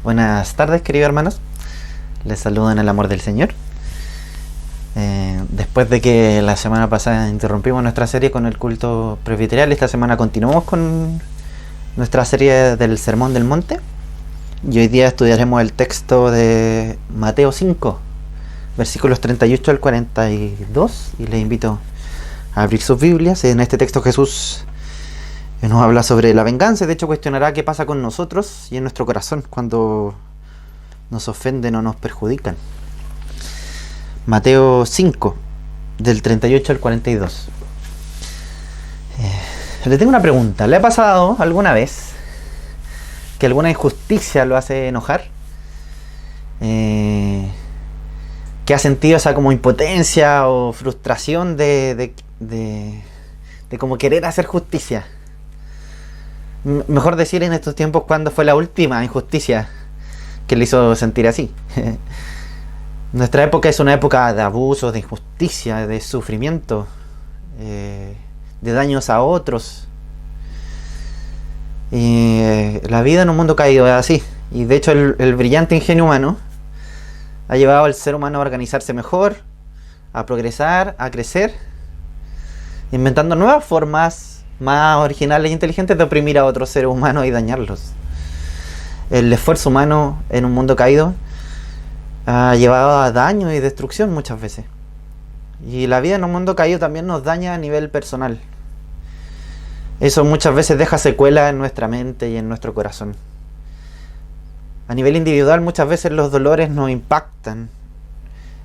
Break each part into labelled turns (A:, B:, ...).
A: Buenas tardes, queridos hermanos. Les saludo en el amor del Señor. Después de que la semana pasada interrumpimos nuestra serie con el culto presbiterial, esta semana continuamos con nuestra serie del Sermón del Monte. Y hoy día estudiaremos el texto de Mateo 5, versículos 38 al 42. Y les invito a abrir sus Biblias. En este texto Jesús nos habla sobre la venganza. De hecho, cuestionará qué pasa con nosotros y en nuestro corazón cuando nos ofenden o nos perjudican. Mateo 5, del 38 al 42. Le tengo una pregunta. ¿Le ha pasado alguna vez que alguna injusticia lo hace enojar? ¿Que ha sentido esa como impotencia o frustración de como querer hacer justicia? Mejor decir en estos tiempos cuándo fue la última injusticia que le hizo sentir así. Nuestra época es una época de abusos, de injusticia, de sufrimiento, de daños a otros. Y la vida en un mundo caído es así. Y de hecho el brillante ingenio humano ha llevado al ser humano a organizarse mejor, a progresar, a crecer, inventando nuevas formas más originales e inteligentes de oprimir a otros seres humanos y dañarlos. El esfuerzo humano en un mundo caído ha llevado a daño y destrucción muchas veces. Y la vida en un mundo caído también nos daña a nivel personal. Eso muchas veces deja secuelas en nuestra mente y en nuestro corazón. A nivel individual muchas veces los dolores nos impactan,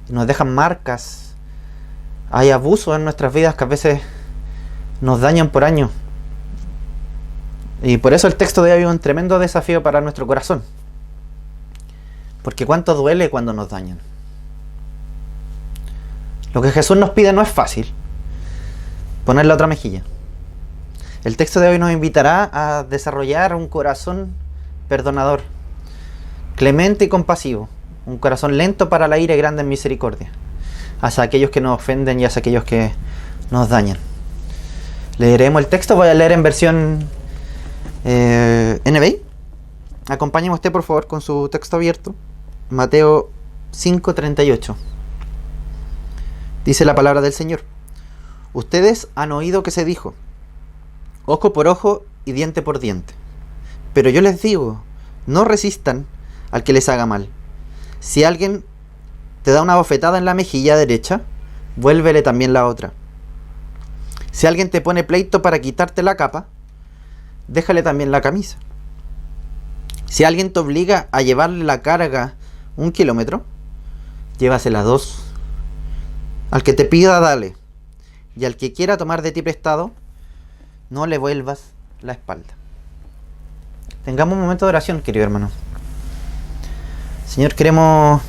A: nos dejan marcas. Hay abusos en nuestras vidas que a veces nos dañan por años. Y por eso el texto de hoy es un tremendo desafío para nuestro corazón. Porque cuánto duele cuando nos dañan. Lo que Jesús nos pide no es fácil. Poner la otra mejilla. El texto de hoy nos invitará a desarrollar un corazón perdonador, clemente y compasivo. Un corazón lento para la ira y grande en misericordia. Hacia aquellos que nos ofenden y hacia aquellos que nos dañan. Leeremos el texto. Voy a leer en versión NBI. Acompáñeme usted por favor con su texto abierto. Mateo 5:38. Dice la palabra del Señor: ustedes han oído que se dijo, ojo por ojo y diente por diente. Pero yo les digo, no resistan al que les haga mal. Si alguien te da una bofetada en la mejilla derecha, vuélvele también la otra. Si alguien te pone pleito para quitarte la capa, déjale también la camisa. Si alguien te obliga a llevarle la carga 1 kilómetro, llévasela 2. Al que te pida, dale. Y al que quiera tomar de ti prestado, no le vuelvas la espalda. Tengamos un momento de oración, querido hermano. Señor, queremos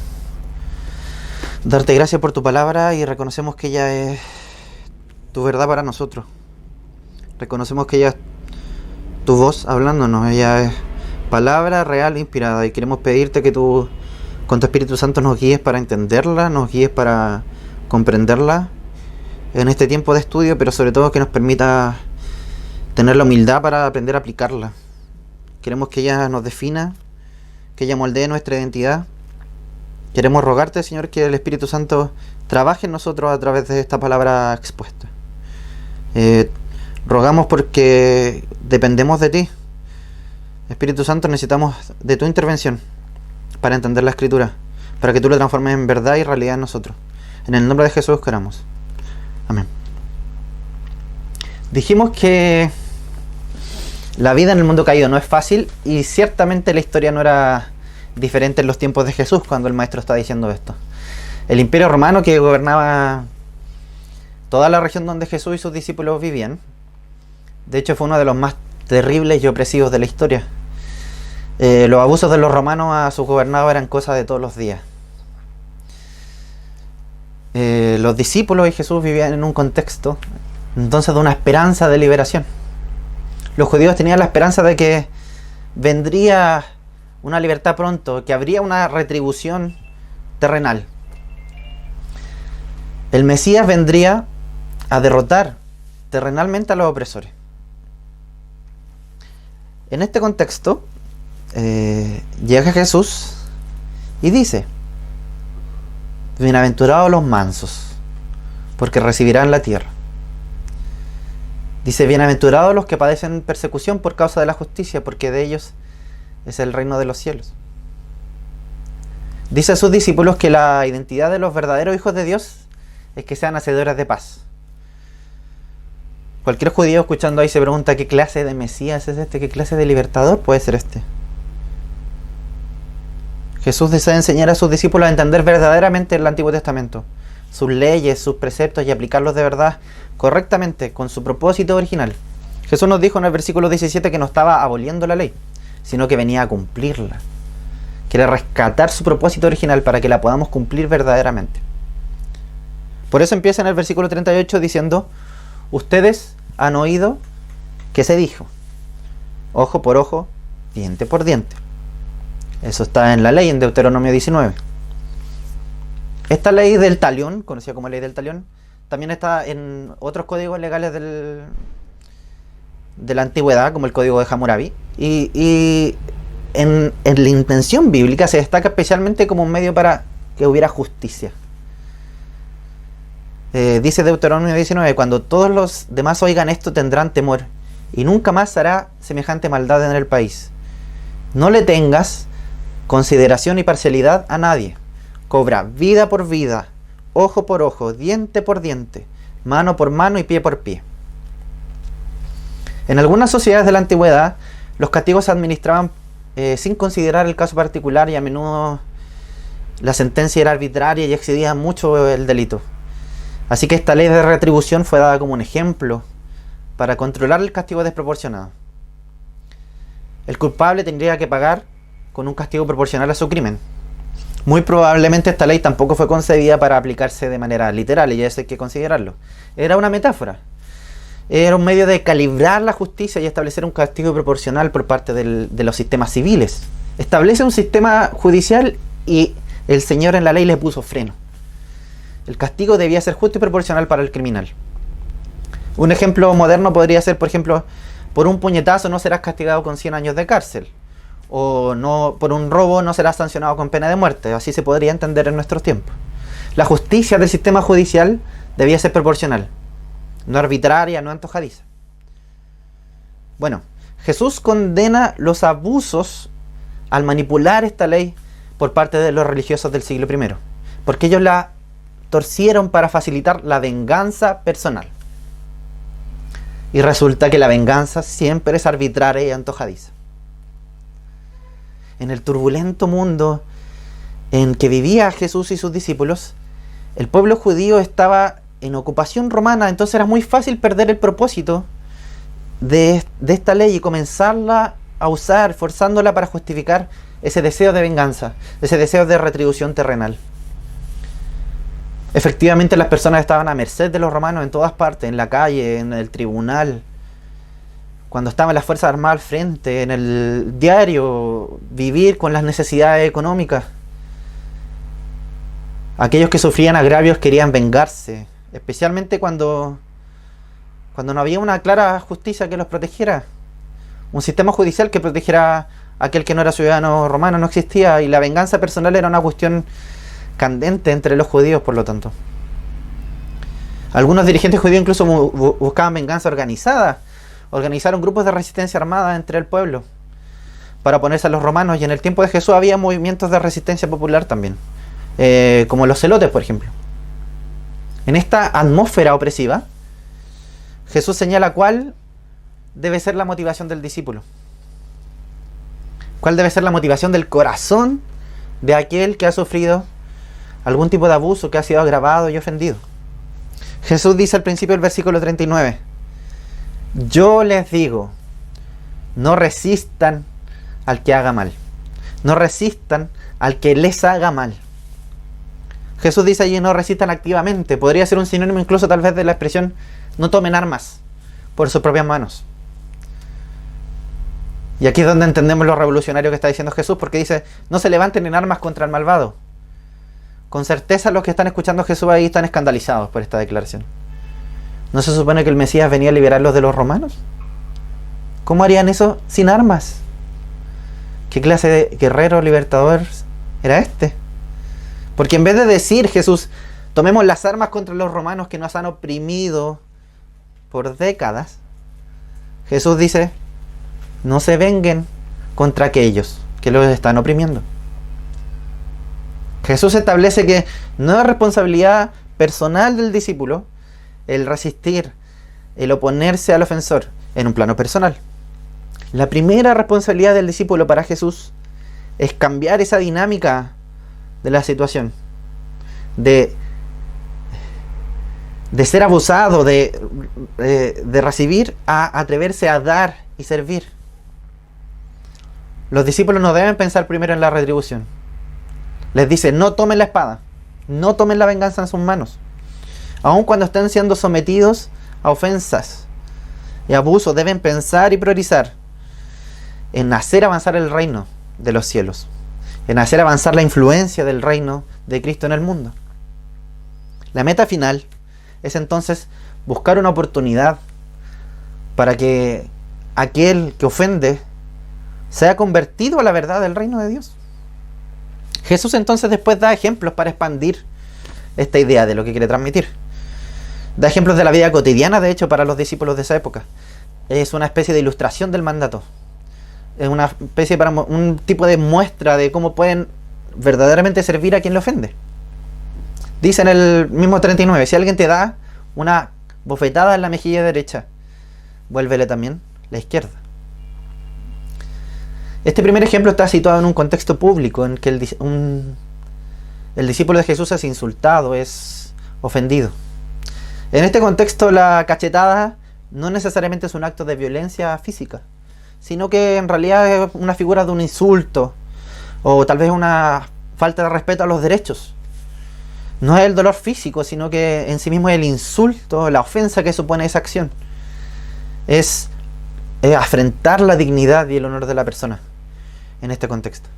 A: darte gracias por tu palabra y reconocemos que ella es tu verdad para nosotros. Reconocemos que ella es tu voz hablándonos. Ella es palabra real e inspirada. Y queremos pedirte que tú, con tu Espíritu Santo, nos guíes para entenderla, nos guíes para comprenderla en este tiempo de estudio, pero sobre todo que nos permita tener la humildad para aprender a aplicarla. Queremos que ella nos defina, que ella moldee nuestra identidad. Queremos rogarte, Señor, que el Espíritu Santo trabaje en nosotros a través de esta palabra expuesta. Rogamos porque dependemos de ti. Espíritu Santo, necesitamos de tu intervención para entender la Escritura, para que tú lo transformes en verdad y realidad en nosotros. En el nombre de Jesús oramos. Amén. Dijimos que la vida en el mundo caído no es fácil, y ciertamente la historia no era diferente en los tiempos de Jesús cuando el maestro está diciendo esto. El imperio romano, que gobernaba toda la región donde Jesús y sus discípulos vivían, de hecho fue uno de los más terribles y opresivos de la historia. Los abusos de los romanos a sus gobernados eran cosas de todos los días. Los discípulos y Jesús vivían en un contexto entonces de una esperanza de liberación. Los judíos tenían la esperanza de que vendría una libertad pronto, que habría una retribución terrenal. El Mesías vendría a derrotar terrenalmente a los opresores. En este contexto, llega Jesús y dice: bienaventurados los mansos, porque recibirán la tierra. Dice: bienaventurados los que padecen persecución por causa de la justicia, porque de ellos es el reino de los cielos. Dice a sus discípulos que la identidad de los verdaderos hijos de Dios es que sean hacedores de paz. Cualquier judío escuchando ahí se pregunta: ¿qué clase de Mesías es este? ¿Qué clase de libertador puede ser este? Jesús desea enseñar a sus discípulos a entender verdaderamente el Antiguo Testamento, sus leyes, sus preceptos, y aplicarlos de verdad correctamente con su propósito original. Jesús nos dijo en el versículo 17 que no estaba aboliendo la ley, sino que venía a cumplirla. Quiere rescatar su propósito original para que la podamos cumplir verdaderamente. Por eso empieza en el versículo 38 diciendo: ustedes han oído que se dijo, ojo por ojo, diente por diente. Eso está en la ley, en Deuteronomio 19. Esta ley del talión, conocida como ley del talión, también está en otros códigos legales de la antigüedad, como el código de Hammurabi. Y en la intención bíblica se destaca especialmente como un medio para que hubiera justicia. Dice Deuteronomio 19: cuando todos los demás oigan esto, tendrán temor, y nunca más hará semejante maldad en el país. No le tengas consideración y parcialidad a nadie. Cobra vida por vida, ojo por ojo, diente por diente, mano por mano y pie por pie. En algunas sociedades de la antigüedad, los castigos se administraban sin considerar el caso particular, y a menudo la sentencia era arbitraria y excedía mucho el delito. Así que esta ley de retribución fue dada como un ejemplo para controlar el castigo desproporcionado. El culpable tendría que pagar con un castigo proporcional a su crimen. Muy probablemente esta ley tampoco fue concebida para aplicarse de manera literal, y eso hay que considerarlo. Era una metáfora. Era un medio de calibrar la justicia y establecer un castigo proporcional por parte de los sistemas civiles. Establece un sistema judicial y el Señor en la ley le puso freno. El castigo debía ser justo y proporcional para el criminal. Un ejemplo moderno podría ser, por ejemplo, por un puñetazo no serás castigado con 100 años de cárcel. O no, por un robo no serás sancionado con pena de muerte. Así se podría entender en nuestros tiempos. La justicia del sistema judicial debía ser proporcional, no arbitraria, no antojadiza. Bueno, Jesús condena los abusos al manipular esta ley por parte de los religiosos del siglo I, porque ellos la torcieron para facilitar la venganza personal. Y resulta que la venganza siempre es arbitraria y antojadiza. En el turbulento mundo en que vivía Jesús y sus discípulos, el pueblo judío estaba en ocupación romana, entonces era muy fácil perder el propósito de esta ley y comenzarla a usar, forzándola para justificar ese deseo de venganza, ese deseo de retribución terrenal. Efectivamente, las personas estaban a merced de los romanos en todas partes, en la calle, en el tribunal, cuando estaban las fuerzas armadas al frente, en el diario, vivir con las necesidades económicas. Aquellos que sufrían agravios querían vengarse, especialmente cuando no había una clara justicia que los protegiera. Un sistema judicial que protegiera a aquel que no era ciudadano romano no existía, y la venganza personal era una cuestión candente entre los judíos, por lo tanto. Algunos dirigentes judíos incluso buscaban venganza organizada. Organizaron grupos de resistencia armada entre el pueblo para oponerse a los romanos, y en el tiempo de Jesús había movimientos de resistencia popular también, como los celotes, por ejemplo. En esta atmósfera opresiva, Jesús señala cuál debe ser la motivación del discípulo, cuál debe ser la motivación del corazón de aquel que ha sufrido algún tipo de abuso, que ha sido agravado y ofendido. Jesús dice al principio del versículo 39: yo les digo, no resistan al que haga mal, no resistan al que les haga mal. Jesús dice allí: no resistan activamente. Podría ser un sinónimo incluso tal vez de la expresión no tomen armas por sus propias manos. Y aquí es donde entendemos lo revolucionario que está diciendo Jesús, porque dice: no se levanten en armas contra el malvado. Con certeza los que están escuchando a Jesús ahí están escandalizados por esta declaración. ¿No se supone que el Mesías venía a liberarlos de los romanos? ¿Cómo harían eso sin armas? ¿Qué clase de guerrero libertador era este? Porque en vez de decir Jesús, tomemos las armas contra los romanos que nos han oprimido por décadas, Jesús dice, no se venguen contra aquellos que los están oprimiendo. Jesús establece que no es responsabilidad personal del discípulo el resistir, el oponerse al ofensor en un plano personal. La primera responsabilidad del discípulo para Jesús es cambiar esa dinámica de la situación, de ser abusado, de recibir, a atreverse a dar y servir. Los discípulos no deben pensar primero en la retribución. Les dice, no tomen la espada, no tomen la venganza en sus manos. Aun cuando estén siendo sometidos a ofensas y abusos, deben pensar y priorizar en hacer avanzar el reino de los cielos, en hacer avanzar la influencia del reino de Cristo en el mundo. La meta final es entonces buscar una oportunidad para que aquel que ofende sea convertido a la verdad del reino de Dios. Jesús entonces después da ejemplos para expandir esta idea de lo que quiere transmitir. Da ejemplos de la vida cotidiana, de hecho, para los discípulos de esa época. Es una especie de ilustración del mandato. Es una especie para un tipo de muestra de cómo pueden verdaderamente servir a quien le ofende. Dice en el mismo 39, si alguien te da una bofetada en la mejilla derecha, vuélvele también la izquierda. Este primer ejemplo está situado en un contexto público en que el discípulo de Jesús es insultado, es ofendido. En este contexto, la cachetada no necesariamente es un acto de violencia física, sino que en realidad es una figura de un insulto o tal vez una falta de respeto a los derechos. No es el dolor físico, sino que en sí mismo es el insulto, la ofensa que supone esa acción. Es afrentar la dignidad y el honor de la persona en este contexto.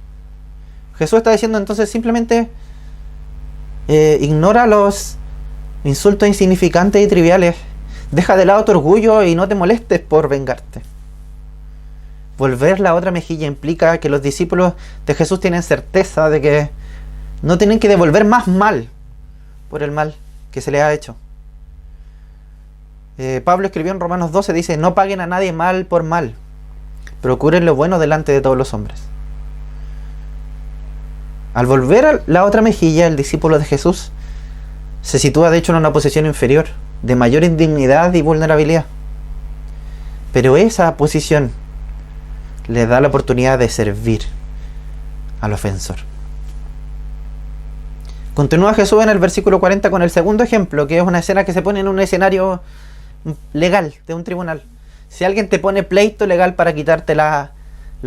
A: Jesús está diciendo entonces simplemente ignora los insultos insignificantes y triviales. Deja de lado tu orgullo y no te molestes por vengarte. Volver la otra mejilla implica que los discípulos de Jesús tienen certeza de que no tienen que devolver más mal por el mal que se les ha hecho. Pablo escribió en Romanos 12, dice, no paguen a nadie mal por mal, procuren lo bueno delante de todos los hombres. Al volver a la otra mejilla, el discípulo de Jesús se sitúa de hecho en una posición inferior, de mayor indignidad y vulnerabilidad. Pero esa posición le da la oportunidad de servir al ofensor. Continúa Jesús en el versículo 40 con el segundo ejemplo, que es una escena que se pone en un escenario legal de un tribunal. Si alguien te pone pleito legal para quitarte la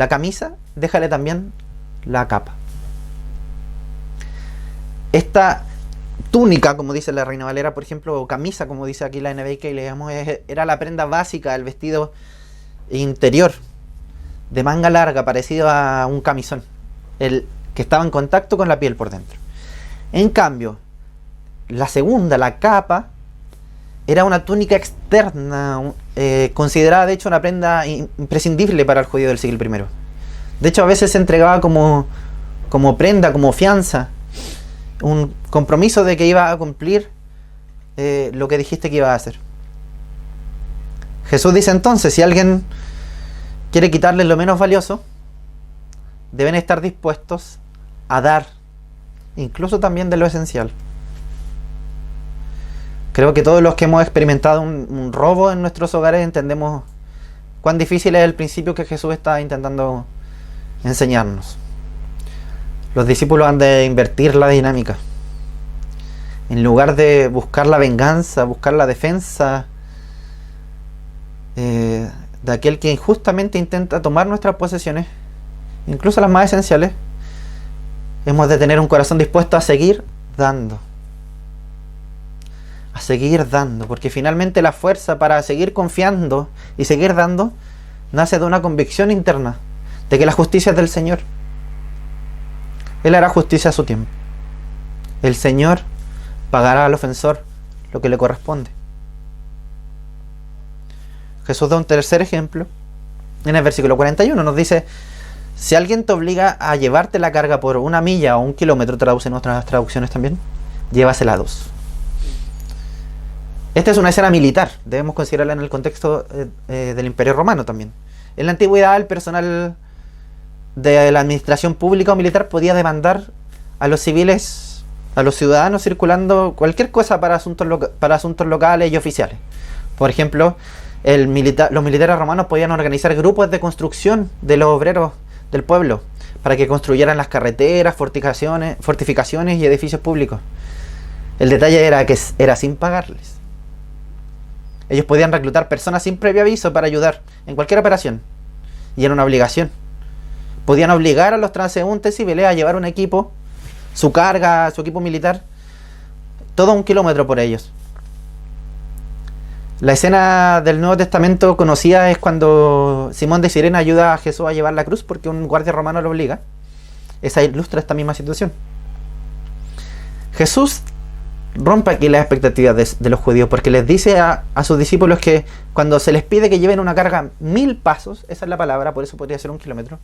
A: camisa, déjale también la capa. Esta túnica, como dice la Reina Valera, por ejemplo, o camisa, como dice aquí la NBK, y leemos, era la prenda básica, el vestido interior de manga larga, parecido a un camisón, el que estaba en contacto con la piel por dentro. En cambio, la segunda, la capa, era una túnica externa, considerada de hecho una prenda imprescindible para el judío del siglo I. De hecho, a veces se entregaba como prenda, como fianza, un compromiso de que iba a cumplir lo que dijiste que iba a hacer. Jesús dice entonces, si alguien quiere quitarle lo menos valioso, deben estar dispuestos a dar, incluso también de lo esencial. Creo que todos los que hemos experimentado un robo en nuestros hogares entendemos cuán difícil es el principio que Jesús está intentando enseñarnos. Los discípulos han de invertir la dinámica. En lugar de buscar la venganza, buscar la defensa de aquel que injustamente intenta tomar nuestras posesiones, incluso las más esenciales, hemos de tener un corazón dispuesto a seguir dando. A seguir dando, porque finalmente la fuerza para seguir confiando y seguir dando nace de una convicción interna de que la justicia es del Señor. Él hará justicia a su tiempo. El Señor pagará al ofensor lo que le corresponde. Jesús da un tercer ejemplo en el versículo 41. Nos dice, Si alguien te obliga a llevarte la carga por 1 milla o 1 kilómetro, traducen otras traducciones también, llévasela 2. Esta es una escena militar, debemos considerarla en el contexto del Imperio Romano también. En la antigüedad, el personal de la administración pública o militar podía demandar a los civiles, a los ciudadanos circulando cualquier cosa para asuntos locales y oficiales. Por ejemplo, los militares romanos podían organizar grupos de construcción de los obreros del pueblo para que construyeran las carreteras, fortificaciones y edificios públicos. El detalle era que era sin pagarles. Ellos podían reclutar personas sin previo aviso para ayudar en cualquier operación. Y era una obligación. Podían obligar a los transeúntes civiles a llevar un equipo, su carga, su equipo militar, todo 1 kilómetro por ellos. La escena del Nuevo Testamento conocida es cuando Simón de Sirena ayuda a Jesús a llevar la cruz porque un guardia romano lo obliga. Esa ilustra esta misma situación. Jesús rompe aquí las expectativas de los judíos porque les dice a sus discípulos que cuando se les pide que lleven una carga 1000 pasos, esa es la palabra, por eso podría ser 1 kilómetro,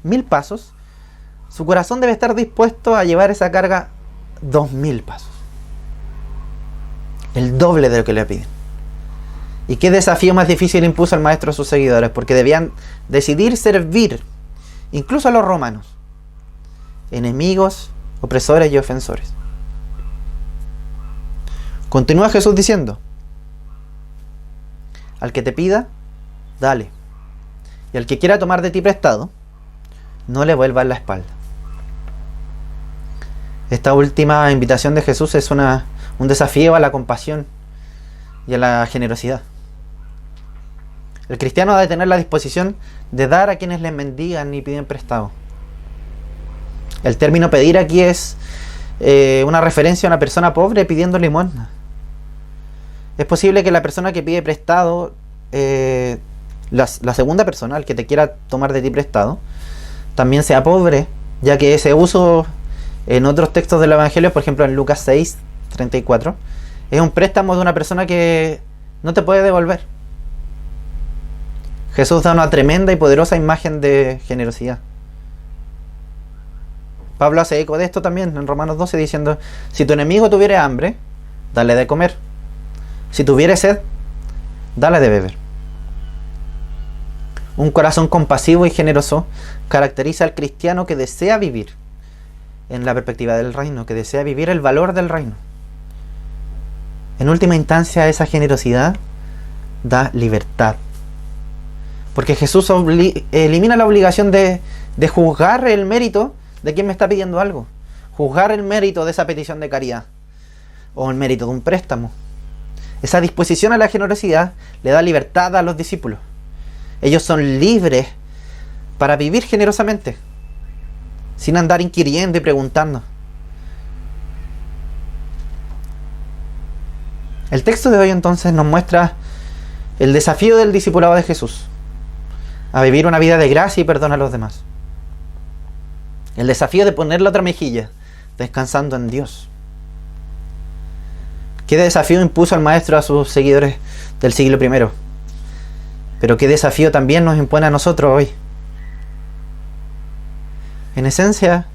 A: 1000 pasos, su corazón debe estar dispuesto a llevar esa carga 2000 pasos. El doble de lo que le piden. ¿Y qué desafío más difícil impuso el maestro a sus seguidores? Porque debían decidir servir, incluso a los romanos, enemigos, opresores y ofensores. Continúa Jesús diciendo: al que te pida, dale. Y al que quiera tomar de ti prestado, no le vuelvas la espalda. Esta última invitación de Jesús es un desafío a la compasión y a la generosidad. El cristiano ha de tener la disposición de dar a quienes les mendigan y piden prestado. El término pedir aquí es una referencia a una persona pobre pidiendo limosna. Es posible que la persona que pide prestado, la segunda persona, el que te quiera tomar de ti prestado, también sea pobre, ya que ese uso en otros textos del Evangelio, por ejemplo en Lucas 6, 34, es un préstamo de una persona que no te puede devolver. Jesús da una tremenda y poderosa imagen de generosidad. Pablo hace eco de esto también en Romanos 12 diciendo: si tu enemigo tuviera hambre, dale de comer. Si tuviere sed, dale de beber. Un corazón compasivo y generoso caracteriza al cristiano que desea vivir en la perspectiva del reino, que desea vivir el valor del reino. En última instancia, esa generosidad da libertad. Porque Jesús elimina la obligación de juzgar el mérito de quien me está pidiendo algo. Juzgar el mérito de esa petición de caridad. O el mérito de un préstamo. Esa disposición a la generosidad le da libertad a los discípulos. Ellos son libres para vivir generosamente, sin andar inquiriendo y preguntando. El texto de hoy entonces nos muestra el desafío del discipulado de Jesús a vivir una vida de gracia y perdón a los demás. El desafío de poner la otra mejilla, descansando en Dios. ¿Qué desafío impuso el maestro a sus seguidores del siglo I? Pero ¿qué desafío también nos impone a nosotros hoy? En esencia,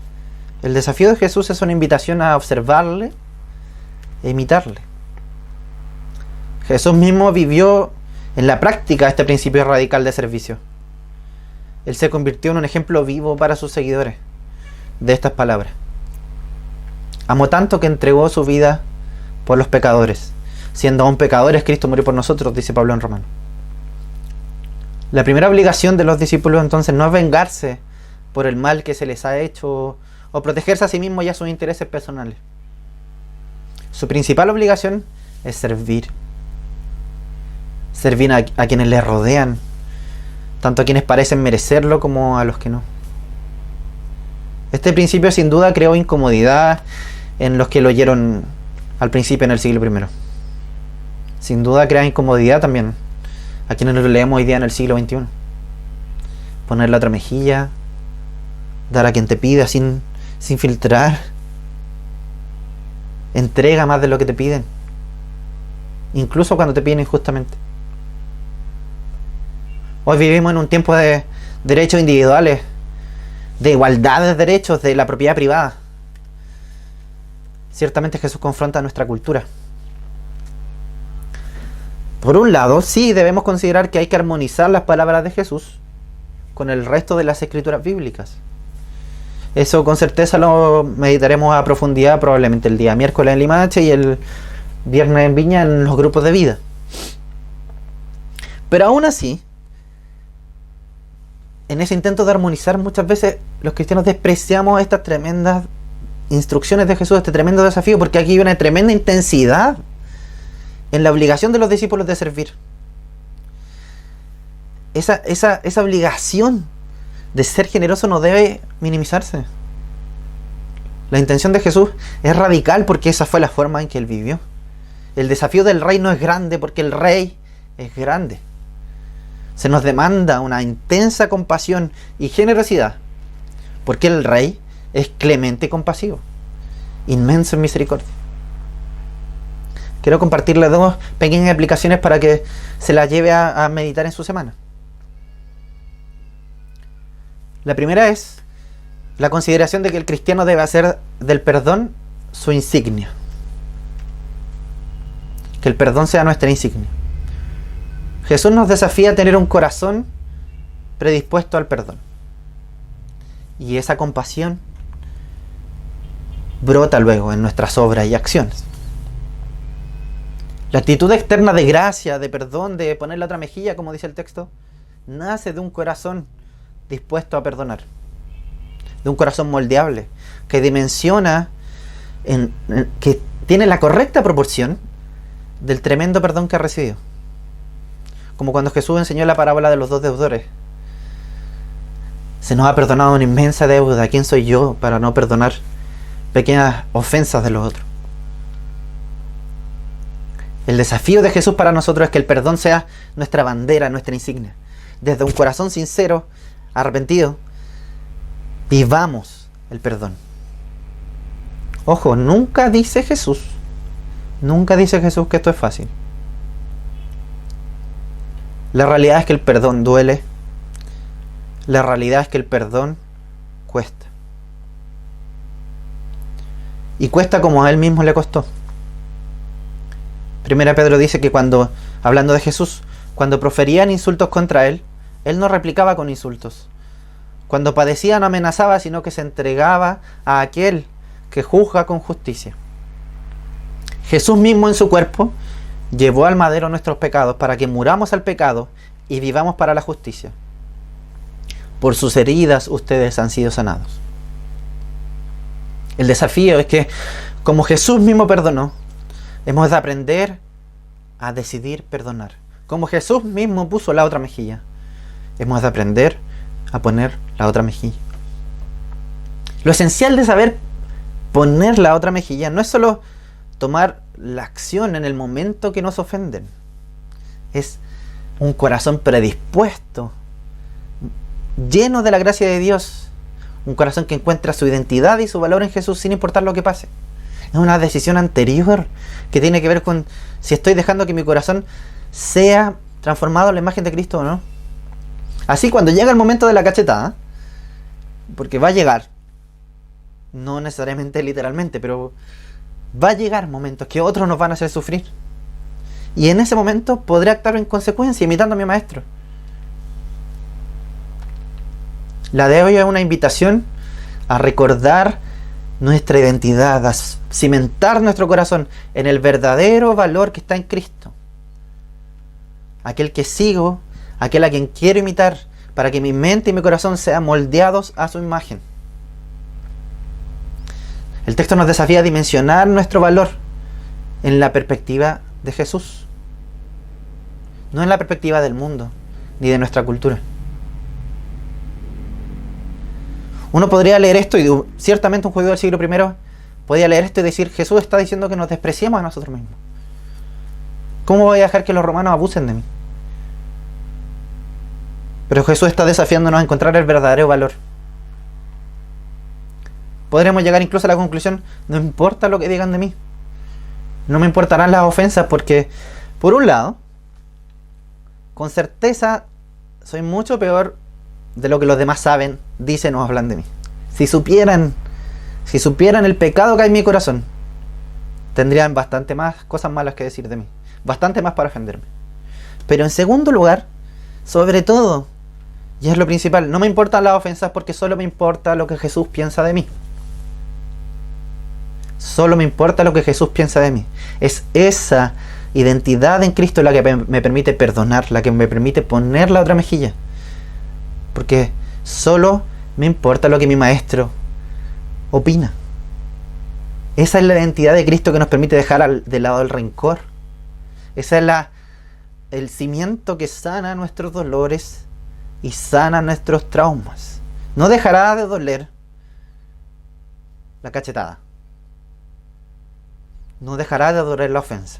A: el desafío de Jesús es una invitación a observarle e imitarle. Jesús mismo vivió en la práctica este principio radical de servicio. Él se convirtió en un ejemplo vivo para sus seguidores de estas palabras. Amó tanto que entregó su vida por los pecadores. Siendo aún pecadores, Cristo murió por nosotros, dice Pablo en Romanos. La primera obligación de los discípulos entonces no es vengarse por el mal que se les ha hecho o protegerse a sí mismos y a sus intereses personales. Su principal obligación es servir. Servir a quienes les rodean, tanto a quienes parecen merecerlo como a los que no. Este principio sin duda creó incomodidad en los que lo oyeron al principio en el siglo I. Sin duda crea incomodidad también a quienes lo leemos hoy día en el siglo XXI. Poner la otra mejilla, dar a quien te pida sin filtrar. Entrega más de lo que te piden, incluso cuando te piden injustamente. Hoy vivimos en un tiempo de derechos individuales de igualdad de derechos, de la propiedad privada. Ciertamente Jesús confronta nuestra cultura. Por un lado, sí debemos considerar que hay que armonizar las palabras de Jesús con el resto de las escrituras bíblicas. Eso con certeza lo meditaremos a profundidad probablemente el día miércoles en Limache y el viernes en Viña en los grupos de vida. Pero aún así, en ese intento de armonizar, muchas veces los cristianos despreciamos estas tremendas instrucciones de Jesús, este tremendo desafío, porque aquí hay una tremenda intensidad en la obligación de los discípulos de servir. Esa obligación de ser generoso no debe minimizarse. La intención de Jesús es radical porque esa fue la forma en que Él vivió. El desafío del rey no es grande porque el rey es grande. Se nos demanda una intensa compasión y generosidad porque el rey es clemente y compasivo, inmenso en misericordia. Quiero compartirle dos pequeñas aplicaciones para que se las lleve a meditar en su semana. La primera es la consideración de que el cristiano debe hacer del perdón su insignia. Que el perdón sea nuestra insignia. Jesús nos desafía a tener un corazón predispuesto al perdón. Y esa compasión brota luego en nuestras obras y acciones. La actitud externa de gracia, de perdón, de poner la otra mejilla, como dice el texto, nace de un corazón dispuesto a perdonar, de un corazón moldeable, que dimensiona, que tiene la correcta proporción del tremendo perdón que ha recibido. Como cuando Jesús enseñó la parábola de los dos deudores. Se nos ha perdonado una inmensa deuda. ¿Quién soy yo para no perdonar pequeñas ofensas de los otros? El desafío de Jesús para nosotros es que el perdón sea nuestra bandera, nuestra insignia. Desde un corazón sincero, arrepentido, vivamos el perdón. Ojo, nunca dice Jesús que esto es fácil. La realidad es que el perdón duele. La realidad es que el perdón cuesta. Y cuesta como a Él mismo le costó. Primera Pedro dice que cuando, hablando de Jesús, cuando proferían insultos contra Él, Él no replicaba con insultos. Cuando padecía no amenazaba, sino que se entregaba a aquel que juzga con justicia. Jesús mismo en su cuerpo llevó al madero nuestros pecados para que muramos al pecado y vivamos para la justicia. Por sus heridas ustedes han sido sanados. El desafío es que, como Jesús mismo perdonó, hemos de aprender a decidir perdonar. Como Jesús mismo puso la otra mejilla, hemos de aprender a poner la otra mejilla. Lo esencial de saber poner la otra mejilla no es solo tomar la acción en el momento que nos ofenden. Es un corazón predispuesto, lleno de la gracia de Dios. Un corazón que encuentra su identidad y su valor en Jesús sin importar lo que pase. Es una decisión anterior que tiene que ver con si estoy dejando que mi corazón sea transformado en la imagen de Cristo o no. Así cuando llega el momento de la cachetada, porque va a llegar, no necesariamente literalmente, pero va a llegar momentos que otros nos van a hacer sufrir. Y en ese momento podré actuar en consecuencia, imitando a mi maestro. La de hoy es una invitación a recordar nuestra identidad, a cimentar nuestro corazón en el verdadero valor que está en Cristo. Aquel que sigo, aquel a quien quiero imitar, para que mi mente y mi corazón sean moldeados a su imagen. El texto nos desafía a dimensionar nuestro valor en la perspectiva de Jesús, no en la perspectiva del mundo ni de nuestra cultura. Uno podría leer esto y ciertamente un judío del siglo I podría leer esto y decir: Jesús está diciendo que nos despreciemos a nosotros mismos. ¿Cómo voy a dejar que los romanos abusen de mí? Pero Jesús está desafiándonos a encontrar el verdadero valor. Podríamos llegar incluso a la conclusión: no importa lo que digan de mí, no me importarán las ofensas, porque por un lado, con certeza soy mucho peor de lo que los demás saben, dicen o hablan de mí. Si supieran el pecado que hay en mi corazón, tendrían bastante más cosas malas que decir de mí, bastante más para ofenderme. Pero en segundo lugar, sobre todo, y es lo principal, no me importan las ofensas porque solo me importa lo que Jesús piensa de mí. Solo me importa lo que Jesús piensa de mí. Es esa identidad en Cristo la que me permite perdonar, la que me permite poner la otra mejilla. Porque solo me importa lo que mi maestro opina. Esa es la identidad de Cristo que nos permite dejar de lado el rencor. Esa es el cimiento que sana nuestros dolores y sana nuestros traumas. No dejará de doler la cachetada. No dejará de doler la ofensa.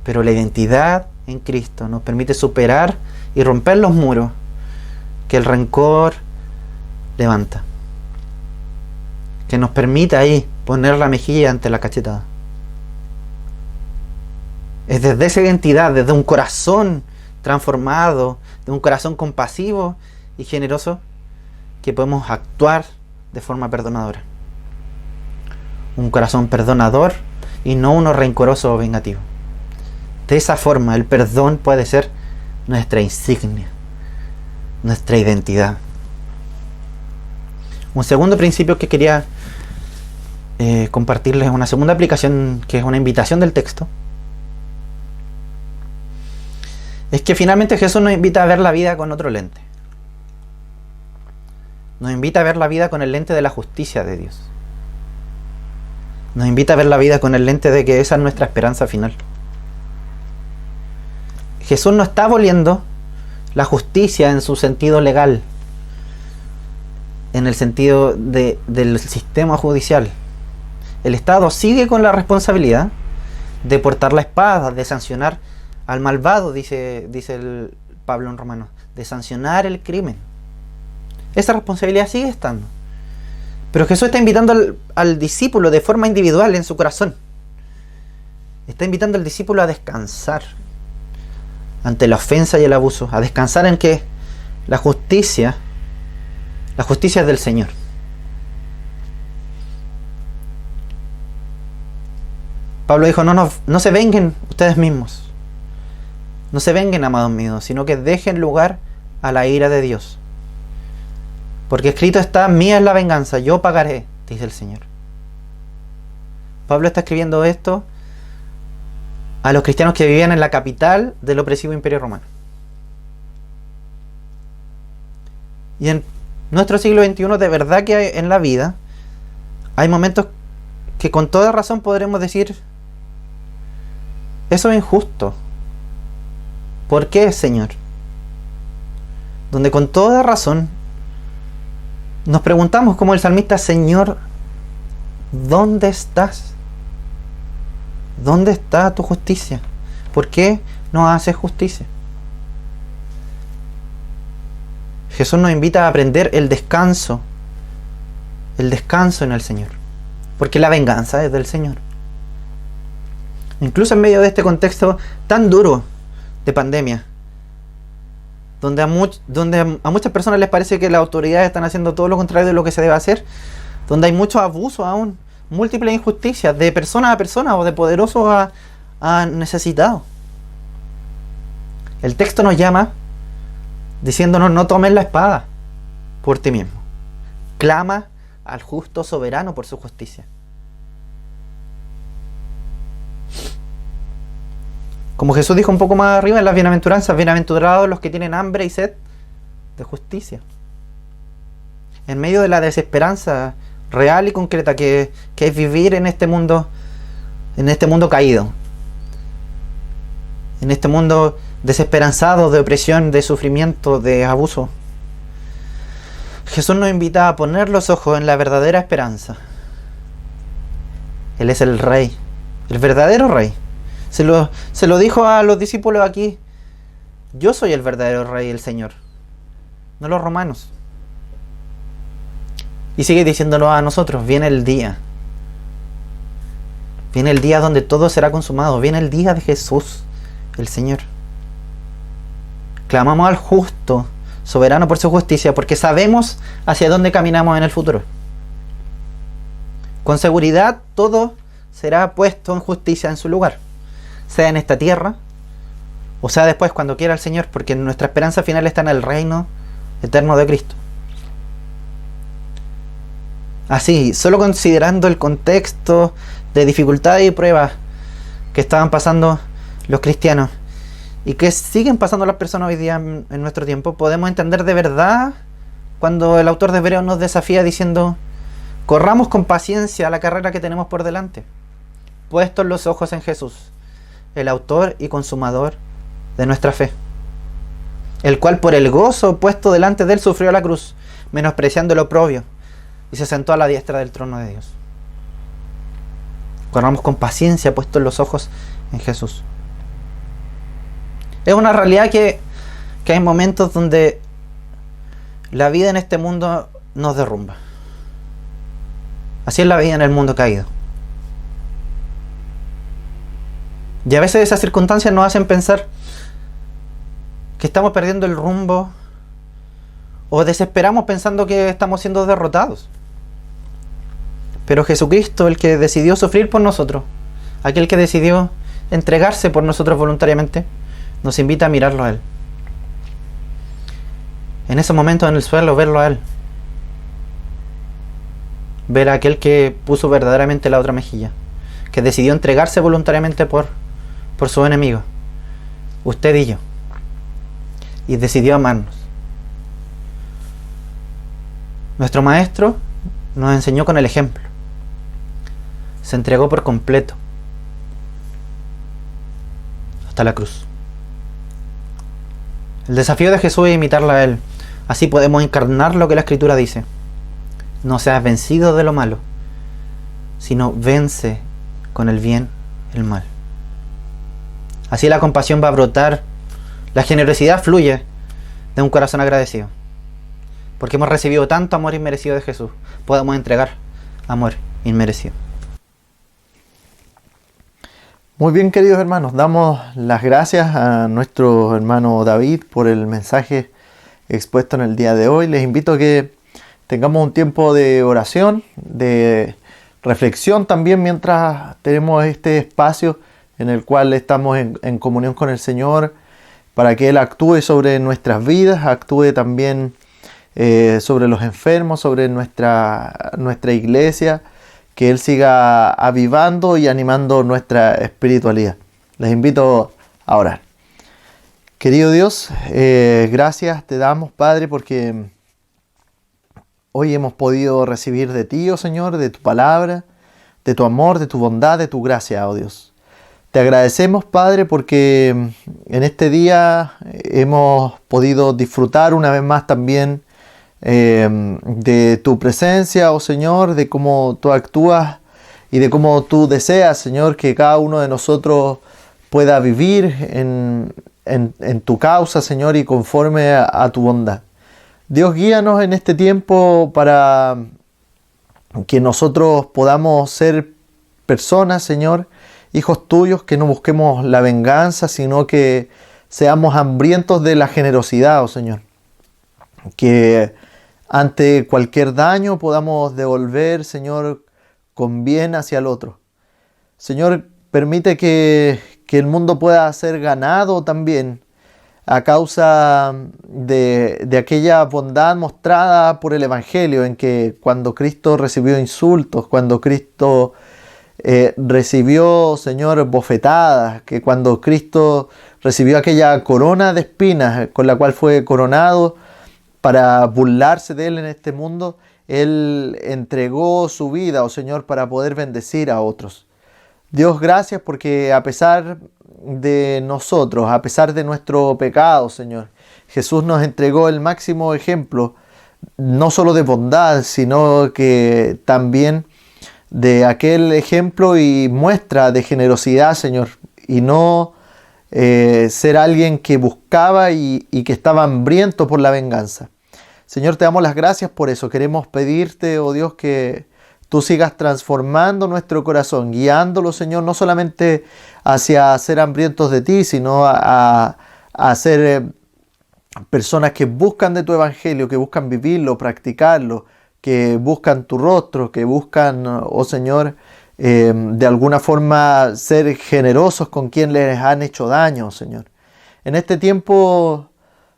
A: Pero la identidad en Cristo nos permite superar y romper los muros que el rencor levanta. Que nos permite ahí poner la mejilla ante la cachetada. Es desde esa identidad, desde un corazón transformado, de un corazón compasivo y generoso, que podemos actuar de forma perdonadora. Un corazón perdonador y no uno rencoroso o vengativo. De esa forma el perdón puede ser nuestra insignia, nuestra identidad. Un segundo principio que quería compartirles, una segunda aplicación que es una invitación del texto, es que finalmente Jesús nos invita a ver la vida con otro lente. Nos invita a ver la vida con el lente de la justicia de Dios. Nos invita a ver la vida con el lente de que esa es nuestra esperanza final. Jesús no está aboliendo la justicia en su sentido legal, en el sentido del sistema judicial. El Estado sigue con la responsabilidad de portar la espada, de sancionar al malvado, dice el Pablo en Romanos, de sancionar el crimen. Esa responsabilidad sigue estando. Pero Jesús está invitando al discípulo de forma individual en su corazón. Está invitando al discípulo a descansar ante la ofensa y el abuso, a descansar en que la justicia es del Señor. Pablo dijo, no se venguen ustedes mismos. No se venguen, amados míos, sino que dejen lugar a la ira de Dios. Porque escrito está, mía es la venganza, yo pagaré, dice el Señor. Pablo está escribiendo esto a los cristianos que vivían en la capital del opresivo Imperio Romano. Y en nuestro siglo XXI, de verdad que en la vida hay momentos que con toda razón podremos decir, eso es injusto. ¿Por qué, Señor? Donde con toda razón nos preguntamos como el salmista, Señor, ¿dónde estás? ¿Dónde está tu justicia? ¿Por qué no haces justicia? Jesús nos invita a aprender el descanso en el Señor, porque la venganza es del Señor. Incluso en medio de este contexto tan duro de pandemia, donde a muchas personas les parece que las autoridades están haciendo todo lo contrario de lo que se debe hacer, donde hay mucho abuso aún, múltiples injusticias de persona a persona o de poderoso a necesitado. El texto nos llama diciéndonos, no tomes la espada por ti mismo, clama al justo soberano por su justicia. Como Jesús dijo un poco más arriba en las bienaventuranzas, bienaventurados los que tienen hambre y sed de justicia. En medio de la desesperanza real y concreta que es vivir en este mundo caído, en este mundo desesperanzado de opresión, de sufrimiento, de abuso, Jesús nos invita a poner los ojos en la verdadera esperanza. Él es el Rey, el verdadero Rey. Se lo dijo a los discípulos aquí, yo soy el verdadero Rey, el Señor, no los romanos. Y sigue diciéndolo a nosotros, viene el día donde todo será consumado, viene el día de Jesús, el Señor. Clamamos al justo soberano por su justicia, porque sabemos hacia dónde caminamos en el futuro. Con seguridad todo será puesto en justicia en su lugar, sea en esta tierra o sea después cuando quiera el Señor, porque nuestra esperanza final está en el reino eterno de Cristo. Así, solo considerando el contexto de dificultades y pruebas que estaban pasando los cristianos y que siguen pasando las personas hoy día en nuestro tiempo, podemos entender de verdad cuando el autor de Hebreos nos desafía diciendo: corramos con paciencia la carrera que tenemos por delante, puestos los ojos en Jesús, el autor y consumador de nuestra fe, el cual por el gozo puesto delante de él sufrió la cruz, menospreciando el oprobio, y se sentó a la diestra del trono de Dios. Corramos con paciencia puestos los ojos en Jesús. Es una realidad que hay momentos donde la vida en este mundo nos derrumba. Así es la vida en el mundo caído. Y a veces esas circunstancias nos hacen pensar que estamos perdiendo el rumbo, o desesperamos pensando que estamos siendo derrotados. Pero Jesucristo, el que decidió sufrir por nosotros, aquel que decidió entregarse por nosotros voluntariamente, nos invita a mirarlo a Él. En ese momento en el suelo, verlo a Él. Ver a aquel que puso verdaderamente la otra mejilla, que decidió entregarse voluntariamente por su enemigo, usted y yo, y decidió amarnos. Nuestro Maestro nos enseñó con el ejemplo. Se entregó por completo hasta la cruz. El desafío de Jesús es imitarla a Él. Así podemos encarnar lo que la Escritura dice: no seas vencido de lo malo, sino vence con el bien el mal. Así la compasión va a brotar, la generosidad fluye de un corazón agradecido. Porque hemos recibido tanto amor inmerecido de Jesús, podemos entregar amor inmerecido.
B: Muy bien, queridos hermanos, damos las gracias a nuestro hermano David por el mensaje expuesto en el día de hoy. Les invito a que tengamos un tiempo de oración, de reflexión también mientras tenemos este espacio en el cual estamos en comunión con el Señor, para que Él actúe sobre nuestras vidas, actúe también sobre los enfermos, sobre nuestra iglesia, que Él siga avivando y animando nuestra espiritualidad. Les invito a orar. Querido Dios, gracias te damos, Padre, porque hoy hemos podido recibir de ti, oh Señor, de tu palabra, de tu amor, de tu bondad, de tu gracia, oh Dios. Te agradecemos, Padre, porque en este día hemos podido disfrutar una vez más también de tu presencia, oh Señor, de cómo tú actúas y de cómo tú deseas, Señor, que cada uno de nosotros pueda vivir en tu causa, Señor, y conforme a tu bondad. Dios, guíanos en este tiempo para que nosotros podamos ser personas, Señor, hijos tuyos, que no busquemos la venganza, sino que seamos hambrientos de la generosidad, oh Señor. Que ante cualquier daño podamos devolver, Señor, con bien hacia el otro. Señor, permite que el mundo pueda ser ganado también a causa de aquella bondad mostrada por el Evangelio, en que cuando Cristo recibió insultos, cuando Cristo recibió, Señor, bofetadas, que cuando Cristo recibió aquella corona de espinas con la cual fue coronado para burlarse de Él en este mundo, Él entregó su vida, oh Señor, para poder bendecir a otros. Dios, gracias porque a pesar de nosotros, a pesar de nuestro pecado, Señor, Jesús nos entregó el máximo ejemplo, no solo de bondad, sino que también de aquel ejemplo y muestra de generosidad, Señor, y no ser alguien que buscaba y que estaba hambriento por la venganza. Señor, te damos las gracias por eso. Queremos pedirte, oh Dios, que tú sigas transformando nuestro corazón, guiándolo, Señor, no solamente hacia ser hambrientos de ti, sino a ser personas que buscan de tu evangelio, que buscan vivirlo, practicarlo, que buscan tu rostro, que buscan, oh Señor, de alguna forma ser generosos con quien les han hecho daño, oh Señor. En este tiempo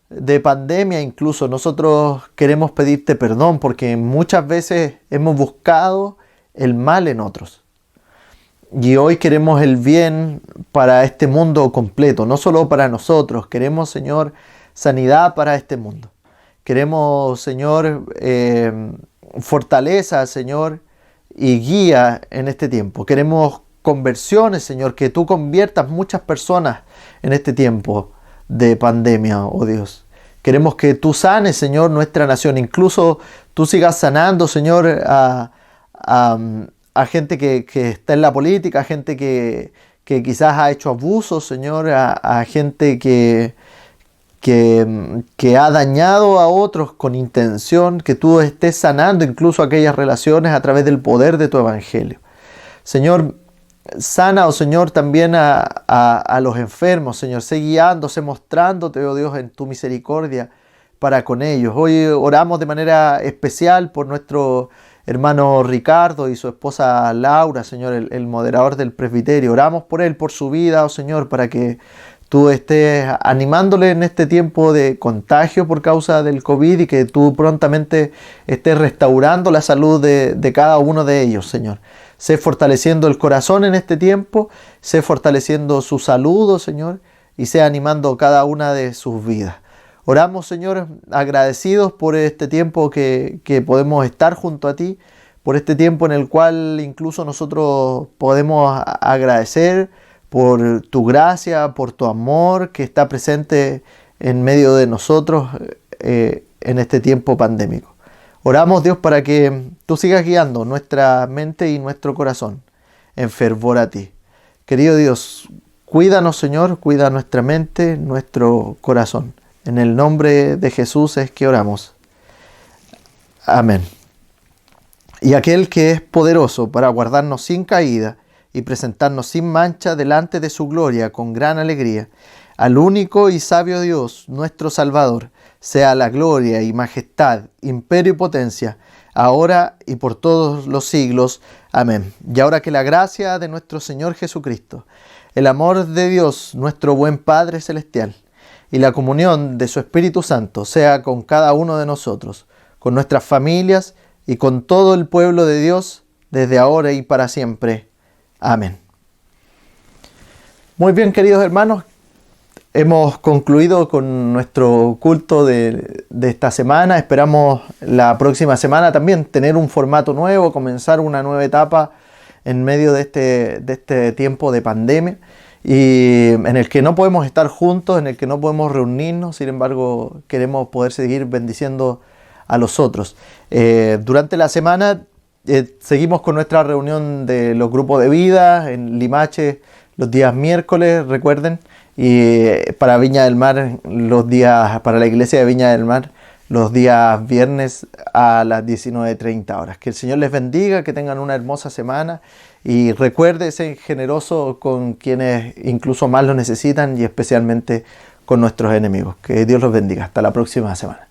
B: de pandemia incluso nosotros queremos pedirte perdón porque muchas veces hemos buscado el mal en otros. Y hoy queremos el bien para este mundo completo, no solo para nosotros. Queremos, Señor, sanidad para este mundo. Queremos, Señor, fortaleza, Señor, y guía en este tiempo. Queremos conversiones, Señor, que tú conviertas muchas personas en este tiempo de pandemia, oh Dios. Queremos que tú sanes, Señor, nuestra nación. Incluso tú sigas sanando, Señor, a gente que está en la política, a gente que quizás ha hecho abusos, Señor, a gente que ha dañado a otros con intención, que tú estés sanando incluso aquellas relaciones a través del poder de tu evangelio. Señor, sana, oh Señor, también a los enfermos, Señor, sé guiando, sé mostrándote, oh Dios, en tu misericordia para con ellos. Hoy oramos de manera especial por nuestro hermano Ricardo y su esposa Laura, Señor, el moderador del presbiterio. Oramos por él, por su vida, oh Señor, para que tú estés animándole en este tiempo de contagio por causa del COVID y que tú prontamente estés restaurando la salud de cada uno de ellos, Señor. Sé fortaleciendo el corazón en este tiempo, sé fortaleciendo su salud, oh Señor, y sé animando cada una de sus vidas. Oramos, Señor, agradecidos por este tiempo que podemos estar junto a ti, por este tiempo en el cual incluso nosotros podemos agradecer por tu gracia, por tu amor que está presente en medio de nosotros en este tiempo pandémico. Oramos, Dios, para que tú sigas guiando nuestra mente y nuestro corazón en fervor a ti. Querido Dios, cuídanos, Señor, cuida nuestra mente, nuestro corazón. En el nombre de Jesús es que oramos. Amén. Y aquel que es poderoso para guardarnos sin caída y presentarnos sin mancha delante de su gloria con gran alegría, al único y sabio Dios, nuestro Salvador, sea la gloria y majestad, imperio y potencia, ahora y por todos los siglos. Amén. Y ahora que la gracia de nuestro Señor Jesucristo, el amor de Dios, nuestro buen Padre Celestial, y la comunión de su Espíritu Santo sea con cada uno de nosotros, con nuestras familias y con todo el pueblo de Dios, desde ahora y para siempre. Amén. Muy bien, queridos hermanos, hemos concluido con nuestro culto de esta semana. Esperamos la próxima semana también tener un formato nuevo, comenzar una nueva etapa en medio de este tiempo de pandemia, y en el que no podemos estar juntos, en el que no podemos reunirnos. Sin embargo, queremos poder seguir bendiciendo a los otros. Durante la semana seguimos con nuestra reunión de los grupos de vida en Limache los días miércoles, recuerden, y para Viña del Mar para la iglesia de Viña del Mar los días viernes a las 19:30 horas. Que el Señor les bendiga, que tengan una hermosa semana y recuerde ser generoso con quienes incluso más lo necesitan y especialmente con nuestros enemigos. Que Dios los bendiga. Hasta la próxima semana.